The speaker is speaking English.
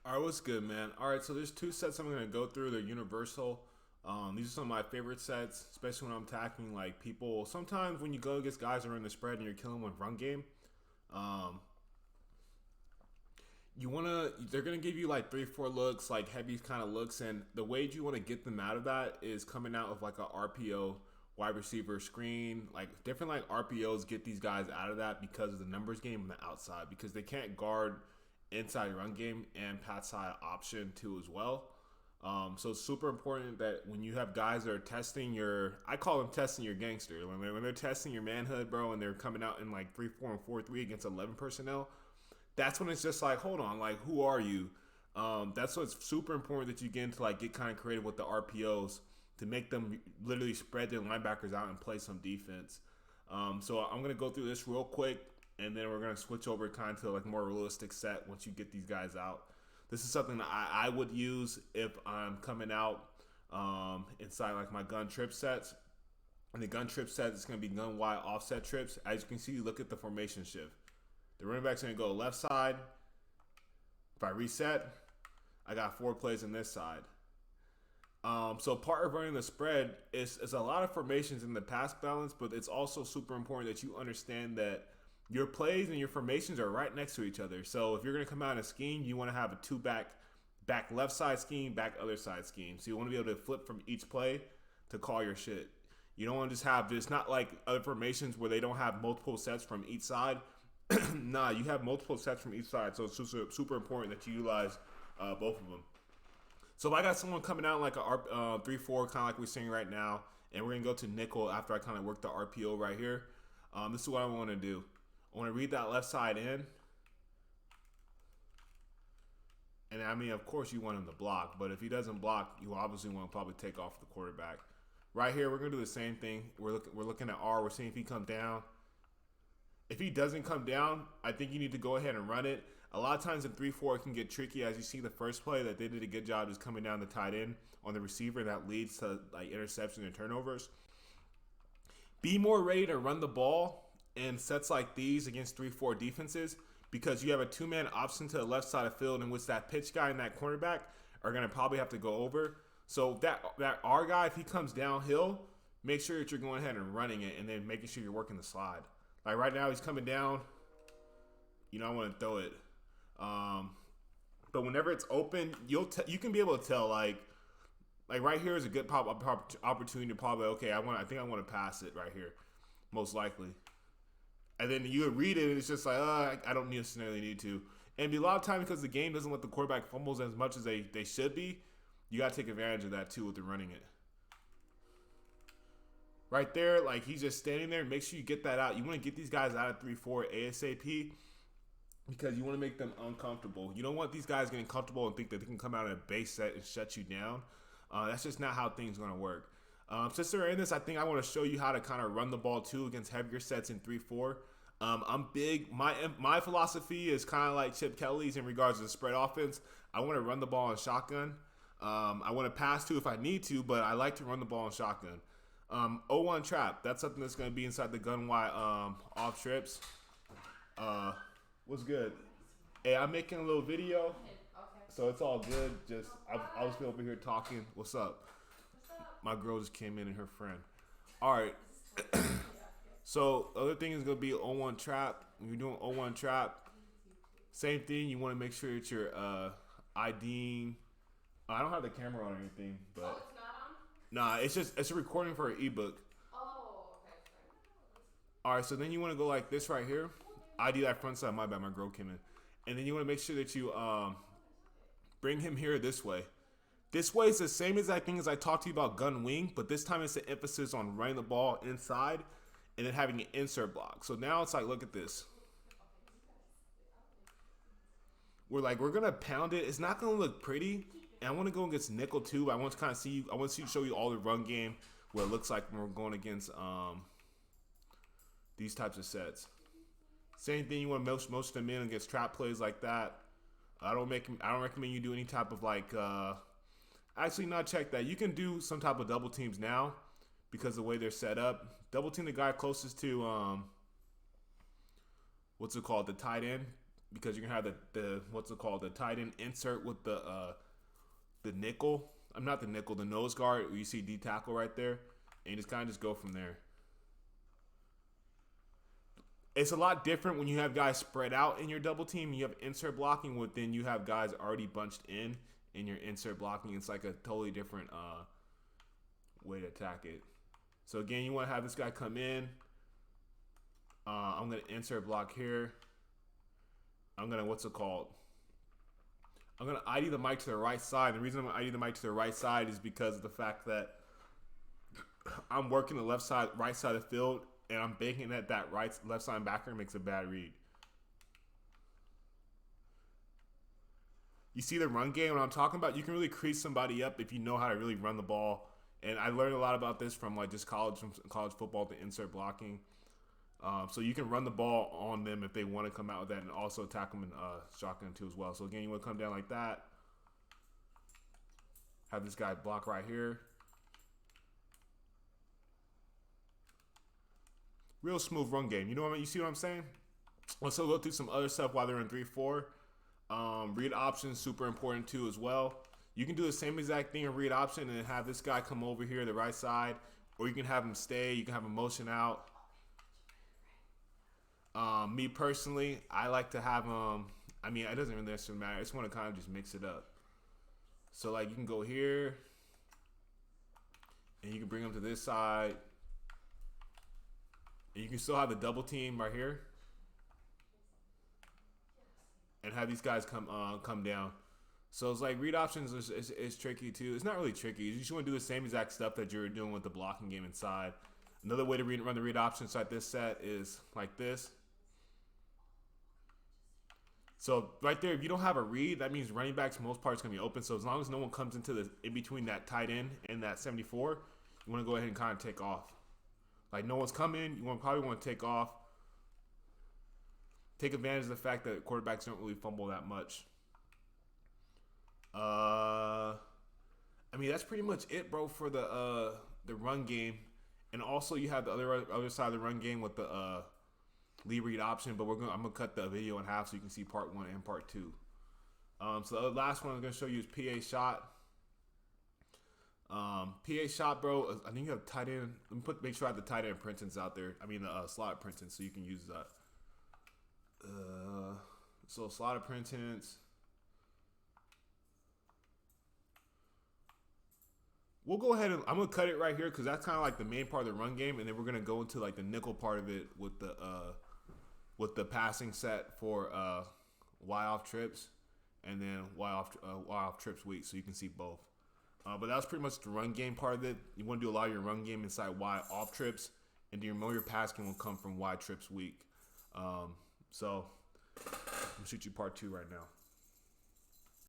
All right, what's good, man? All right, so there's two sets I'm gonna go through. They're universal. These are some of my favorite sets, especially when I'm tackling like people. Sometimes when you go against guys that are in the spread and you're killing with run game, um, they're gonna give you like three, four looks, like heavy kind of looks, and the way you want to get them out of that is coming out of like a RPO wide receiver screen, like different like RPOs get these guys out of that because of the numbers game on the outside because they can't guard inside run game and pass side option too as well. So it's super important that when you have guys that are testing I call them testing your gangster. When they're testing your manhood, bro, and they're coming out in like 3-4 and 4-3 against 11 personnel, that's when it's just like, hold on, like who are you? That's what's super important that you get into like get kind of creative with the RPOs to make them literally spread their linebackers out and play some defense. So I'm gonna go through this real quick, and then we're gonna switch over kind of to like more realistic set once you get these guys out. This is something that I would use if I'm coming out inside like my gun trip sets. And the gun trip set is gonna be gun wide offset trips. As you can see, look at the formation shift. The running back's gonna go left side. If I reset, I got four plays on this side. So part of running the spread is a lot of formations in the pass balance, but it's also super important that you understand that your plays and your formations are right next to each other. So if you're going to come out in a scheme, you want to have a two back left side scheme, back other side scheme. So you want to be able to flip from each play to call your shit. You don't want to just have this, not like other formations where they don't have multiple sets from each side. Nah, you have multiple sets from each side. So it's super important that you utilize both of them. So if I got someone coming out like a 3-4, kind of like we're seeing right now, and we're going to go to nickel after I kind of work the RPO right here, this is what I want to do. I want to read that left side in. And I mean, of course, you want him to block, but if he doesn't block, you obviously want to probably take off the quarterback. Right here, we're going to do the same thing. We're looking at R. We're seeing if he comes down. If he doesn't come down, I think you need to go ahead and run it. A lot of times in 3-4, it can get tricky. As you see the first play, that they did a good job just coming down the tight end on the receiver. That leads to like interceptions and turnovers. Be more ready to run the ball in sets like these against 3-4 defenses because you have a two-man option to the left side of the field in which that pitch guy and that cornerback are going to probably have to go over. So that R guy, if he comes downhill, make sure that you're going ahead and running it and then making sure you're working the slide. Like right now, he's coming down. I want to throw it. But whenever it's open, you can be able to tell like right here is a good opportunity to probably I think I want to pass it right here, most likely. And then you read it and it's just like I don't necessarily need to. And a lot of times because the game doesn't let the quarterback fumbles as much as they should be, you got to take advantage of that too with the running it. Right there, like he's just standing there. Make sure you get that out. You want to get these guys out of 3-4 ASAP because you want to make them uncomfortable. You don't want these guys getting comfortable and think that they can come out in a base set and shut you down. That's just not how things are going to work. Since they're in this, I think I want to show you how to kind of run the ball too against heavier sets in 3-4. I'm big. My philosophy is kind of like Chip Kelly's in regards to the spread offense. I want to run the ball in shotgun. I want to pass too if I need to, but I like to run the ball in shotgun. 0-1 trap. That's something that's going to be inside the gun wide off trips. What's good? Hey, I'm making a little video, so it's all good. I'll just be over here talking. What's up? My girl just came in and her friend. All right. So the other thing is going to be 0-1 trap. When you're doing 0-1 trap, same thing. You want to make sure that you're IDing. I don't have the camera on or anything, but nah, it's a recording for an ebook. All right, so then you want to go like this right here. ID that front side. My bad, my girl came in, and then you want to make sure that you bring him here this way. This way is the same exact thing as I talked to you about gun wing, but this time it's the emphasis on running the ball inside and then having an insert block. So now it's like, look at this. We're gonna pound it. It's not gonna look pretty. And I want to go against nickel too. But I want to kind of see. I want to show you all the run game, what it looks like when we're going against these types of sets. Same thing. You want to most them in against trap plays like that. I don't recommend you do any type of like. Actually, not check that. You can do some type of double teams now because of the way they're set up. Double team the guy closest to what's it called, the tight end, because you're gonna have the what's it called, the tight end insert with the nickel. I'm not the nickel, the nose guard. Where you see D tackle right there, and you just kind of just go from there. It's a lot different when you have guys spread out in your double team. You have insert blocking, with then you have guys already bunched in your insert blocking. It's like a totally different way to attack it. So again, you want to have this guy come in. I'm gonna insert block here. I'm gonna I'm gonna ID the mic to the right side. The reason I'm gonna ID the mic to the right side is because of the fact that I'm working the right side of the field, and I'm banking that left side backer makes a bad read. You see the run game, what I'm talking about? You can really crease somebody up if you know how to really run the ball. And I learned a lot about this from like just college football, to insert blocking. So you can run the ball on them if they want to come out with that, and also attack them in shotgun too as well. So again, you want to come down like that. Have this guy block right here. Real smooth run game. You know what I mean? You see what I'm saying? Let's go through some other stuff while they're in 3-4. Read options, super important too as well. You can do the same exact thing in read option and have this guy come over here, the right side, or you can have him stay. You can have him motion out. Me personally, I like to have him. I mean, it doesn't really necessarily matter. I just want to kind of just mix it up. So like you can go here, and you can bring him to this side, and you can still have the double team right here, and have these guys come down. So it's like read options is tricky too. It's not really tricky. You just want to do the same exact stuff that you're doing with the blocking game inside. Another way to run the read options like this set is like this. So right there, if you don't have a read, that means running backs most parts going to be open. So as long as no one comes into the in between that tight end and that 74, you want to go ahead and kind of take off. Like no one's coming, you probably want to take off. Take advantage of the fact that quarterbacks don't really fumble that much. I mean, that's pretty much it, bro, for the run game. And also you have the other side of the run game with the lead read option, but I'm gonna cut the video in half so you can see part 1 and part 2. So the last one I'm gonna show you is PA shot. PA shot, bro. I think you have tight end. Let me make sure I have the tight end Printons out there. I mean the slot Printons, so you can use that. So slot Printons. We'll go ahead and I'm gonna cut it right here because that's kind of like the main part of the run game, and then we're gonna go into like the nickel part of it with the passing set for Y off trips, and then Y off trips weak, so you can see both. But that's pretty much the run game part of it. You want to do a lot of your run game inside Y off trips, and your pass game will come from Y trips weak. So I'm gonna shoot you part 2 right now.